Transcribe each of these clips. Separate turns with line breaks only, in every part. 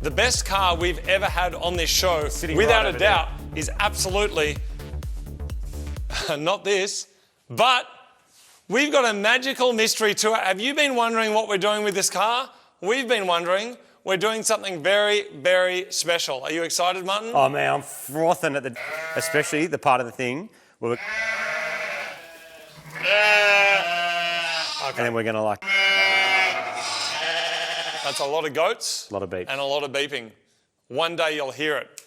the best car we've ever had on this show, without a doubt, is absolutely not this, but we've got a magical mystery tour. Have you been wondering what we're doing with this car? We've been wondering. We're doing something very, very special. Are you excited, Martin?
Oh man, I'm frothing at especially the part of the thing where and then we're gonna like.
That's a lot of goats.
A lot of beep.
And a lot of beeping. One day you'll hear it.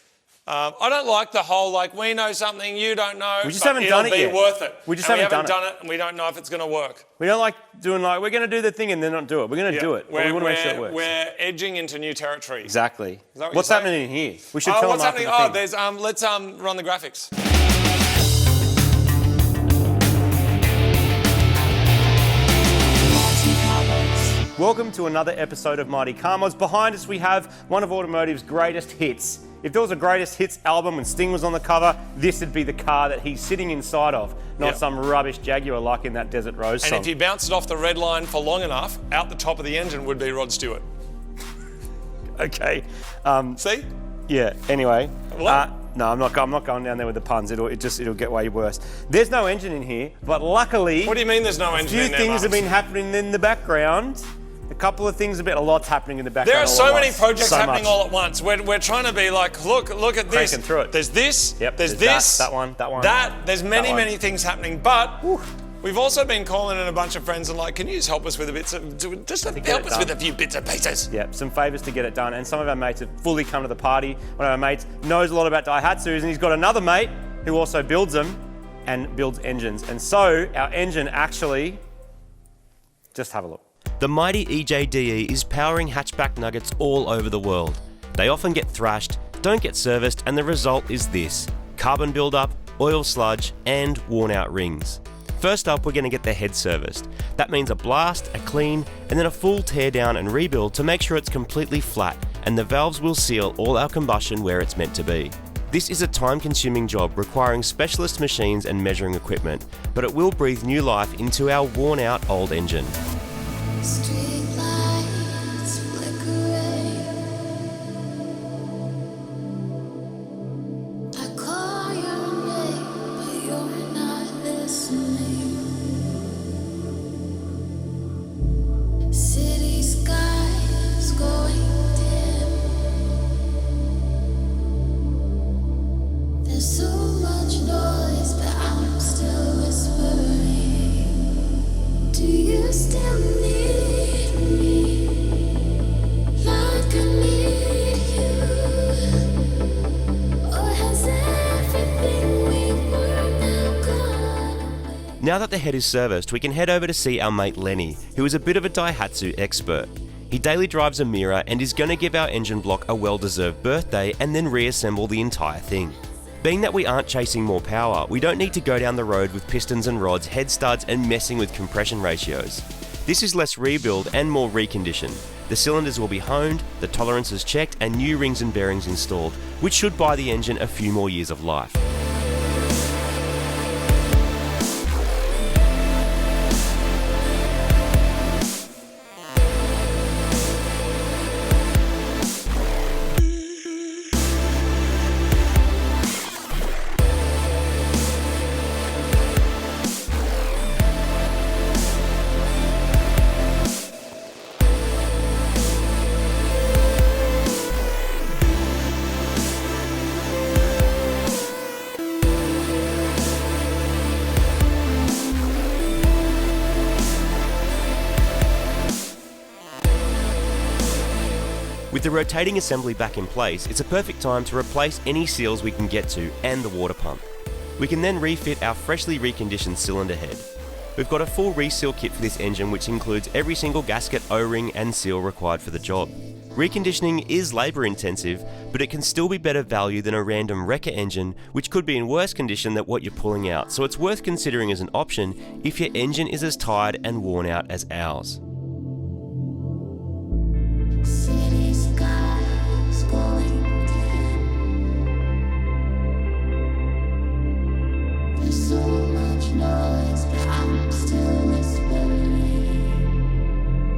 I don't like the whole, like, we know something, you don't know.
We just haven't done it yet.
It'll be worth it.
We just
haven't
done
it, and we don't know if it's going to work.
We don't like doing like, we're going to do the thing and then not do it. We're going to do it, but we want to make sure it works.
We're edging into new territory.
Exactly.
What's
happening in here? We should tell
what's
them after
happening?
the thing.
Let's run the graphics.
Welcome to another episode of Mighty Car Mods. Behind us we have one of Automotive's greatest hits. If there was a greatest hits album and Sting was on the cover, this would be the car that he's sitting inside of, not some rubbish Jaguar like in that Desert Rose song.
And if you bounced it off the red line for long enough, out the top of the engine would be Rod Stewart.
Okay.
See?
Yeah, anyway.
What?
No, I'm not going down there with the puns. It'll get way worse. There's no engine in here, but luckily...
What do you mean there's no engine in there,
A few things have been happening in the background. A couple of things, a lot's happening in the background.
There are so many projects happening all at once. We're trying to be like, look at this.
Cranking through it.
There's this.
Yep,
there's this.
That one.
There's many things happening. But we've also been calling in a bunch of friends and like, can you just help us with a bit? Help us with a few bits and pieces.
Yeah, some favours to get it done. And some of our mates have fully come to the party. One of our mates knows a lot about Daihatsus, and he's got another mate who also builds them and builds engines. And so our engine actually, just have a look.
The mighty EJDE is powering hatchback nuggets all over the world. They often get thrashed, don't get serviced, and the result is this: carbon buildup, oil sludge, and worn out rings. First up, we're going to get the head serviced. That means a blast, a clean, and then a full tear down and rebuild to make sure it's completely flat, and the valves will seal all our combustion where it's meant to be. This is a time-consuming job requiring specialist machines and measuring equipment, but it will breathe new life into our worn-out old engine.
Street lights flickering. I call your name, but you're not listening. City skies going dim. There's so much noise, but I'm still whispering. Do you still need me like I need you? Or has everything we were now gone away?
Now that the head is serviced, we can head over to see our mate Lenny, who is a bit of a Daihatsu expert. He daily drives a Mira and is going to give our engine block a well-deserved birthday and then reassemble the entire thing. Being that we aren't chasing more power, we don't need to go down the road with pistons and rods, head studs and messing with compression ratios. This is less rebuild and more recondition. The cylinders will be honed, the tolerances checked and new rings and bearings installed, which should buy the engine a few more years of life. With the rotating assembly back in place, it's a perfect time to replace any seals we can get to and the water pump. We can then refit our freshly reconditioned cylinder head. We've got a full reseal kit for this engine which includes every single gasket, O-ring and seal required for the job. Reconditioning is labour intensive, but it can still be better value than a random wrecker engine which could be in worse condition than what you're pulling out, so it's worth considering as an option if your engine is as tired and worn out as ours.
City skies going dim. There's so much noise, but I'm still whispering.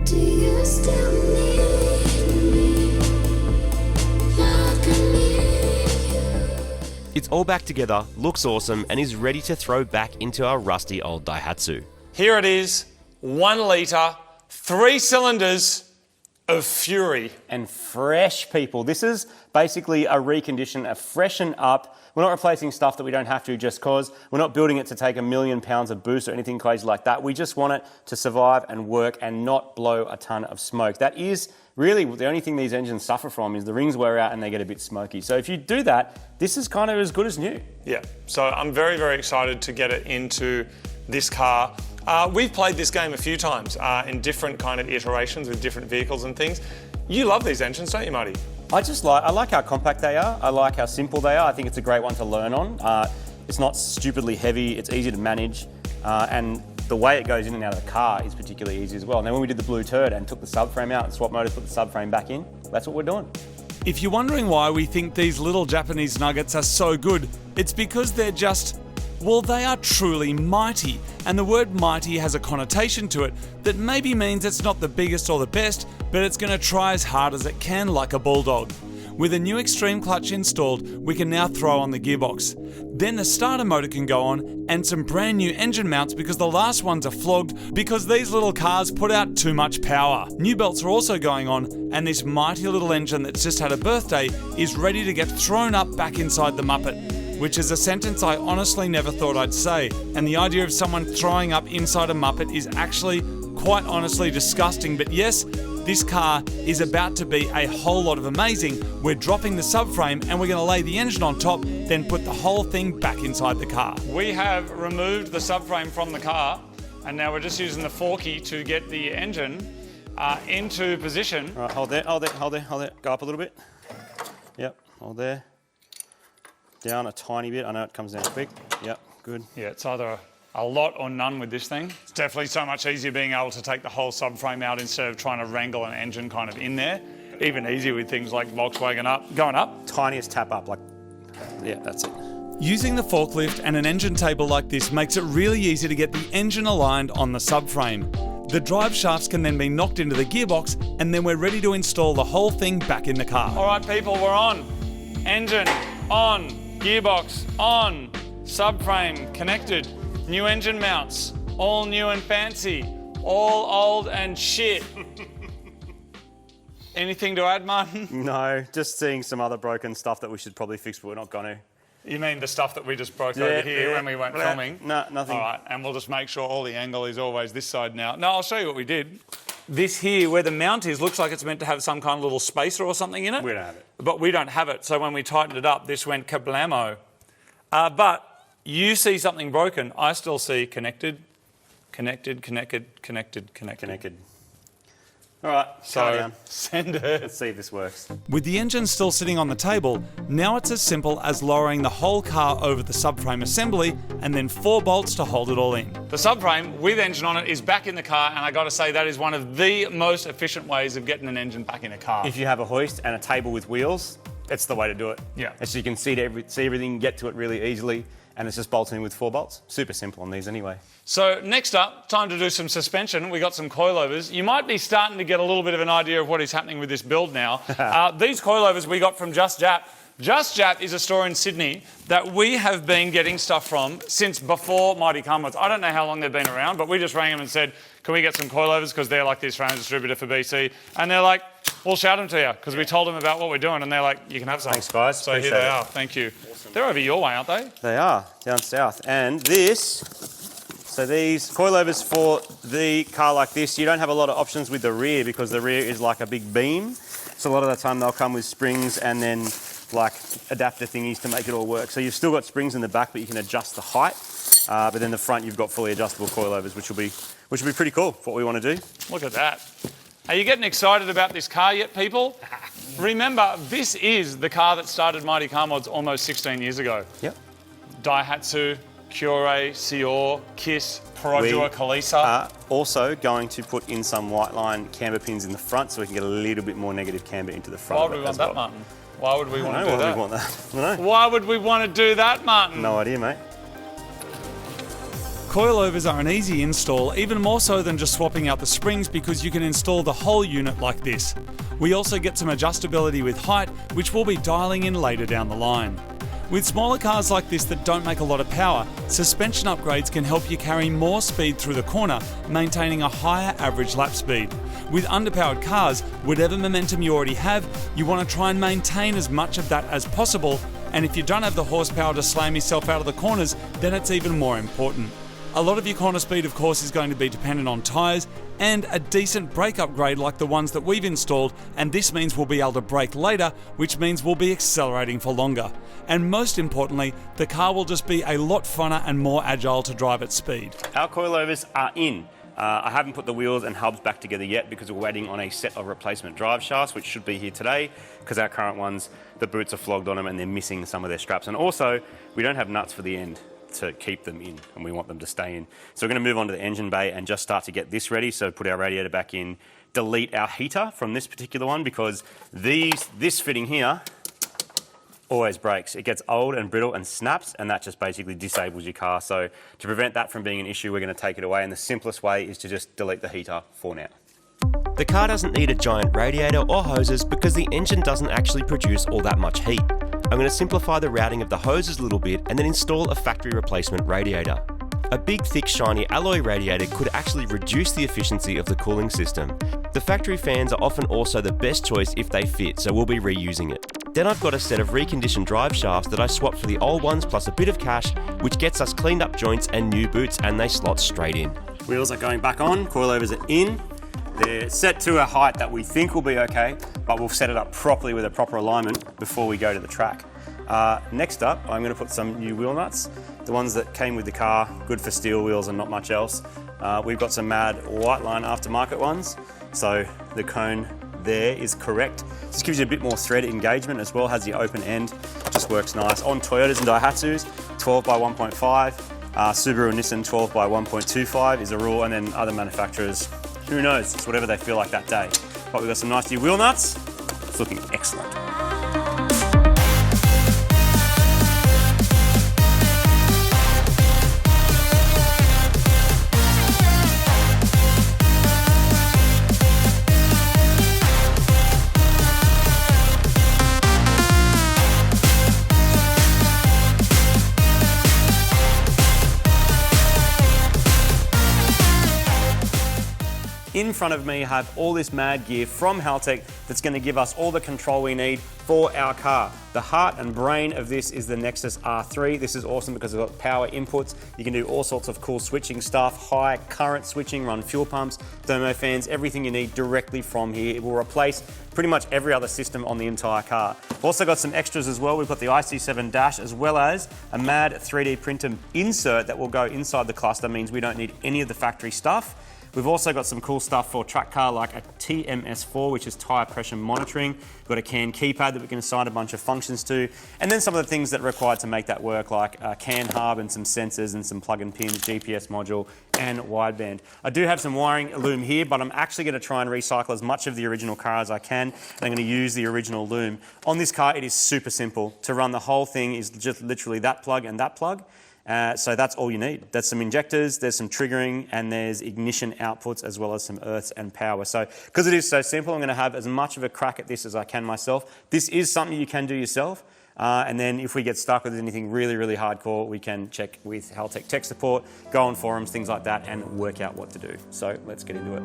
Do you still need me
It's all back together, looks awesome, and is ready to throw back into our rusty old Daihatsu.
Here it is, 1 litre, 3 cylinders of fury.
And fresh, people. This is basically a recondition, a freshen up. We're not replacing stuff that we don't have to just cause. We're not building it to take £1 million of boost or anything crazy like that. We just want it to survive and work and not blow a ton of smoke. That is really the only thing these engines suffer from, is the rings wear out and they get a bit smoky. So if you do that, this is kind of as good as new.
Yeah, so I'm very, very excited to get it into this car. We've played this game a few times in different kind of iterations with different vehicles and things. You love these engines, don't you, Marty?
I like how compact they are. I like how simple they are. I think it's a great one to learn on. It's not stupidly heavy. It's easy to manage. And the way it goes in and out of the car is particularly easy as well. And then when we did the blue turd and took the subframe out and Swap Motors put the subframe back in, that's what we're doing.
If you're wondering why we think these little Japanese nuggets are so good, it's because they're just, well, they are truly mighty. And the word mighty has a connotation to it that maybe means it's not the biggest or the best, but it's going to try as hard as it can like a bulldog. With a new extreme clutch installed, we can now throw on the gearbox. Then the starter motor can go on, and some brand new engine mounts because the last ones are flogged because these little cars put out too much power. New belts are also going on, and this mighty little engine that's just had a birthday is ready to get thrown up back inside the Muppet, which is a sentence I honestly never thought I'd say. And the idea of someone throwing up inside a Muppet is actually quite honestly disgusting. But yes, this car is about to be a whole lot of amazing. We're dropping the subframe and we're going to lay the engine on top, then put the whole thing back inside the car.
We have removed the subframe from the car, and now we're just using the forky to get the engine into position.
All right, hold there, hold there, hold there, hold there. Go up a little bit. Yep, hold there. Down a tiny bit. I know it comes down quick. Yep, good.
Yeah, it's either a lot or none with this thing. It's definitely so much easier being able to take the whole subframe out instead of trying to wrangle an engine kind of in there. Even easier with things like Volkswagen going up.
Tiniest tap up, like, yeah, that's it.
Using the forklift and an engine table like this makes it really easy to get the engine aligned on the subframe. The drive shafts can then be knocked into the gearbox, and then we're ready to install the whole thing back in the car.
All right, people, we're on. Engine on, gearbox on, subframe connected. New engine mounts, all new and fancy, all old and shit. Anything to add, Martin?
No, just seeing some other broken stuff that we should probably fix, but we're not going to.
You mean the stuff that we just broke over here when we weren't filming?
No, nothing.
All right, and we'll just make sure all the angle is always this side now. No, I'll show you what we did. This here, where the mount is, looks like it's meant to have some kind of little spacer or something in it.
We don't have it.
But we don't have it, so when we tightened it up, this went kablamo. But you see something broken, I still see connected, connected, connected, connected, connected.
Connected. All right,
So send it.
let's see if this works.
With the engine still sitting on the table, now it's as simple as lowering the whole car over the subframe assembly and then 4 bolts to hold it all in.
The subframe with engine on it is back in the car, and I got to say that is one of the most efficient ways of getting an engine back in a car.
If you have a hoist and a table with wheels, that's the way to do it.
Yeah.
And so you can see everything, get to it really easily, and it's just bolted in with 4 bolts. Super simple on these anyway.
So next up, time to do some suspension. We got some coilovers. You might be starting to get a little bit of an idea of what is happening with this build now. These coilovers we got from Just Jap. Just Jap is a store in Sydney that we have been getting stuff from since before Mighty Car Mods. I don't know how long they've been around, but we just rang them and said, can we get some coilovers? Because they're like the Australian distributor for BC. And they're like, we'll shout them to you, because we told them about what we're doing, and they're like, you can have some.
Thanks, guys.
So here they are. Thank you. Awesome. They're over your way, aren't they?
They are, down south. And this, so these coilovers for the car like this, you don't have a lot of options with the rear because the rear is like a big beam. So a lot of the time they'll come with springs and then like adapter thingies to make it all work. So you've still got springs in the back, but you can adjust the height. But then the front, you've got fully adjustable coilovers, which will be pretty cool for what we want to do.
Look at that. Are you getting excited about this car yet, people? Remember, this is the car that started Mighty Car Mods almost 16 years ago.
Yep.
Daihatsu, Kure, Sior, Kiss, Perodua, Kalisa.
Are also going to put in some white line camber pins in the front so we can get a little bit more negative camber into the front.
Why would we want that, Martin? Why would we want to do that?
Why would we want that? I don't know.
Why would we want to do that, Martin?
No idea, mate.
Coilovers are an easy install, even more so than just swapping out the springs because you can install the whole unit like this. We also get some adjustability with height, which we'll be dialing in later down the line. With smaller cars like this that don't make a lot of power, suspension upgrades can help you carry more speed through the corner, maintaining a higher average lap speed. With underpowered cars, whatever momentum you already have, you want to try and maintain as much of that as possible, and if you don't have the horsepower to slam yourself out of the corners, then it's even more important. A lot of your corner speed, of course, is going to be dependent on tyres and a decent brake upgrade like the ones that we've installed, and this means we'll be able to brake later, which means we'll be accelerating for longer. And most importantly, the car will just be a lot funner and more agile to drive at speed.
Our coilovers are in. I haven't put the wheels and hubs back together yet because we're waiting on a set of replacement drive shafts, which should be here today, because our current ones, the boots are flogged on them and they're missing some of their straps. And also, we don't have nuts for the end to keep them in, and we want them to stay in. So we're going to move on to the engine bay and just start to get this ready. So put our radiator back in, delete our heater from this particular one, because this fitting here always breaks. It gets old and brittle and snaps, and that just basically disables your car. So to prevent that from being an issue, we're going to take it away, and the simplest way is to just delete the heater for now.
The car doesn't need a giant radiator or hoses because the engine doesn't actually produce all that much heat. I'm going to simplify the routing of the hoses a little bit and then install a factory replacement radiator. A big, thick, shiny alloy radiator could actually reduce the efficiency of the cooling system. The factory fans are often also the best choice if they fit, so we'll be reusing it. Then I've got a set of reconditioned drive shafts that I swapped for the old ones plus a bit of cash, which gets us cleaned up joints and new boots, and they slot straight in.
Wheels are going back on, coilovers are in. They're set to a height that we think will be okay, but we'll set it up properly with a proper alignment before we go to the track. Next up, I'm going to put some new wheel nuts. The ones that came with the car, good for steel wheels and not much else. We've got some mad white line aftermarket ones, so the cone there is correct. Just gives you a bit more thread engagement as well, has the open end, just works nice. On Toyotas and Daihatsus, 12 by 1.5, Subaru and Nissan 12 by 1.25 is a rule, and then other manufacturers, who knows, it's whatever they feel like that day. But we've got some nice new wheel nuts, it's looking excellent. In front of me, I have all this mad gear from Haltech that's going to give us all the control we need for our car. The heart and brain of this is the Nexus R3. This is awesome because it's got power inputs. You can do all sorts of cool switching stuff, high current switching, run fuel pumps, thermo fans, everything you need directly from here. It will replace pretty much every other system on the entire car. We've also got some extras as well. We've got the IC7 dash as well as a mad 3D printer insert that will go inside the cluster. Means we don't need any of the factory stuff. We've also got some cool stuff for track car like a TMS4, which is tyre pressure monitoring. We've got a CAN keypad that we can assign a bunch of functions to. And then some of the things that are required to make that work, like a CAN hub and some sensors and some plug-in pins, GPS module and wideband. I do have some wiring loom here, but I'm actually going to try and recycle as much of the original car as I can. And I'm going to use the original loom. On this car, it is super simple. To run the whole thing is just literally that plug and that plug. So that's all you need. There's some injectors, there's some triggering, and there's ignition outputs as well as some earths and power. So because it is so simple, I'm going to have as much of a crack at this as I can myself. This is something you can do yourself. And then if we get stuck with anything really, really hardcore, we can check with Haltech tech support, go on forums, things like that, and work out what to do. So let's get into it.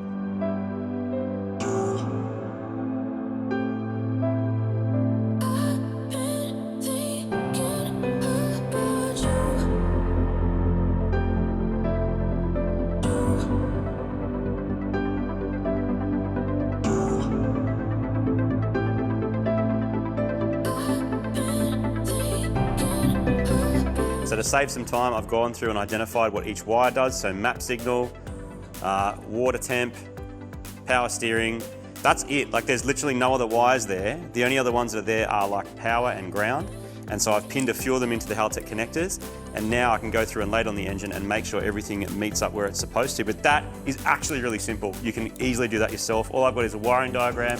So to save some time, I've gone through and identified what each wire does. So map signal, water temp, power steering. That's it. Like there's literally no other wires there. The only other ones that are there are like power and ground. And so I've pinned a few of them into the Haltech connectors. And now I can go through and lay it on the engine and make sure everything meets up where it's supposed to. But that is actually really simple. You can easily do that yourself. All I've got is a wiring diagram,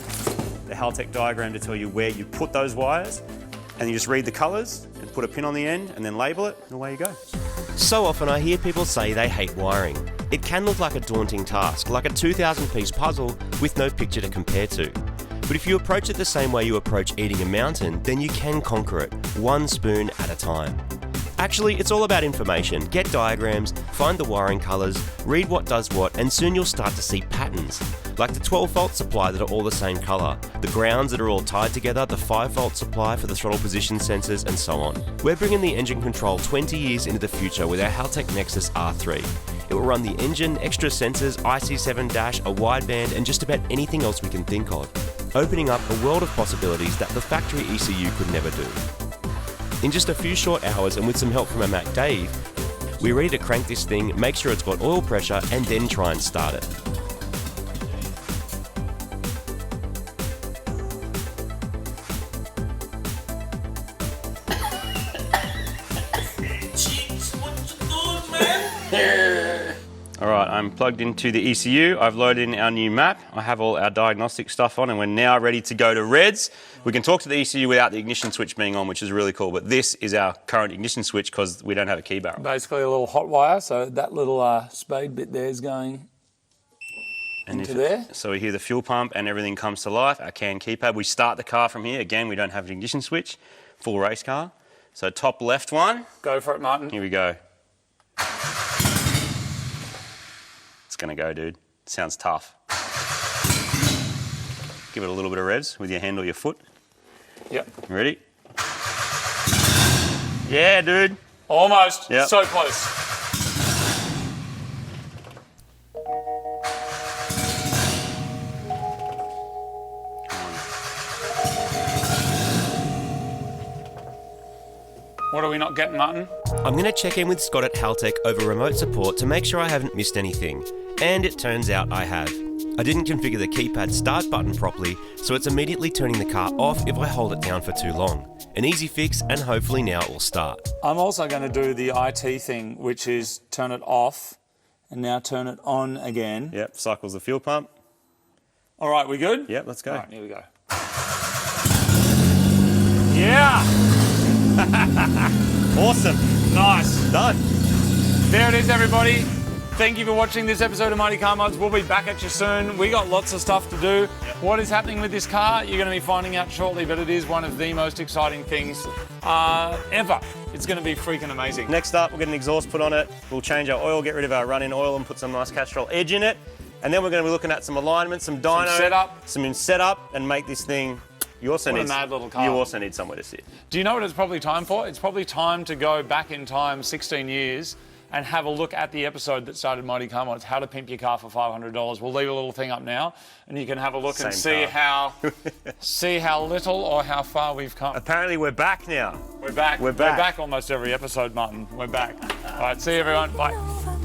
the Haltech diagram to tell you where you put those wires. And you just read the colours and put a pin on the end and then label it, and away you go.
So often I hear people say they hate wiring. It can look like a daunting task, like a 2,000 piece puzzle with no picture to compare to. But if you approach it the same way you approach eating a mountain, then you can conquer it, one spoon at a time. Actually, it's all about information. Get diagrams, find the wiring colours, read what does what, and soon you'll start to see patterns. Like the 12-volt supply that are all the same colour, the grounds that are all tied together, the 5-volt supply for the throttle position sensors, and so on. We're bringing the engine control 20 years into the future with our Haltech Nexus R3. It will run the engine, extra sensors, IC7 dash, a wideband, and just about anything else we can think of, opening up a world of possibilities that the factory ECU could never do. In just a few short hours and with some help from our Mac Dave, we're ready to crank this thing, make sure it's got oil pressure, and then try and start it.
All right, I'm plugged into the ECU. I've loaded in our new map. I have all our diagnostic stuff on, and we're now ready to go to reds. We can talk to the ECU without the ignition switch being on, which is really cool. But this is our current ignition switch because we don't have a key barrel.
Basically a little hot wire, so that little spade bit there is going into there.
So we hear the fuel pump and everything comes to life. Our CAN keypad. We start the car from here. Again, we don't have an ignition switch. Full race car. So top left one.
Go for it, Martin.
Here we go. It's going to go, dude. Sounds tough. Give it a little bit of revs with your hand or your foot.
Yep.
Ready? Yeah, dude.
Almost.
Yep.
So close. What are we not getting, Martin?
I'm going to check in with Scott at Haltech over remote support to make sure I haven't missed anything. And it turns out I have. I didn't configure the keypad start button properly, so it's immediately turning the car off if I hold it down for too long. An easy fix, and hopefully now it will start.
I'm also going to do the IT thing, which is turn it off and now turn it on again.
Yep, cycles the fuel pump.
All right, we good?
Yep, let's go.
All right, here we go. Yeah!
Awesome.
Nice.
Done.
There it is, everybody. Thank you for watching this episode of Mighty Car Mods. We'll be back at you soon. We got lots of stuff to do. What is happening with this car, you're going to be finding out shortly, but it is one of the most exciting things ever. It's going to be freaking amazing.
Next up, we'll get an exhaust put on it. We'll change our oil, get rid of our run-in oil and put some nice Castrol edge in it. And then we're going to be looking at some alignment, some dyno, some setup, and make this thing. You also
What a
need
mad little car.
You also need somewhere to sit.
Do you know what it's probably time for? It's probably time to go back in time 16 years and have a look at the episode that started Mighty Car Mods, How to Pimp Your Car for $500. We'll leave a little thing up now, and you can have a look and see how little or how far we've come.
Apparently we're back now.
We're back.
We're back.
We're back almost every episode, Martin. We're back. All right, see you, everyone. Bye.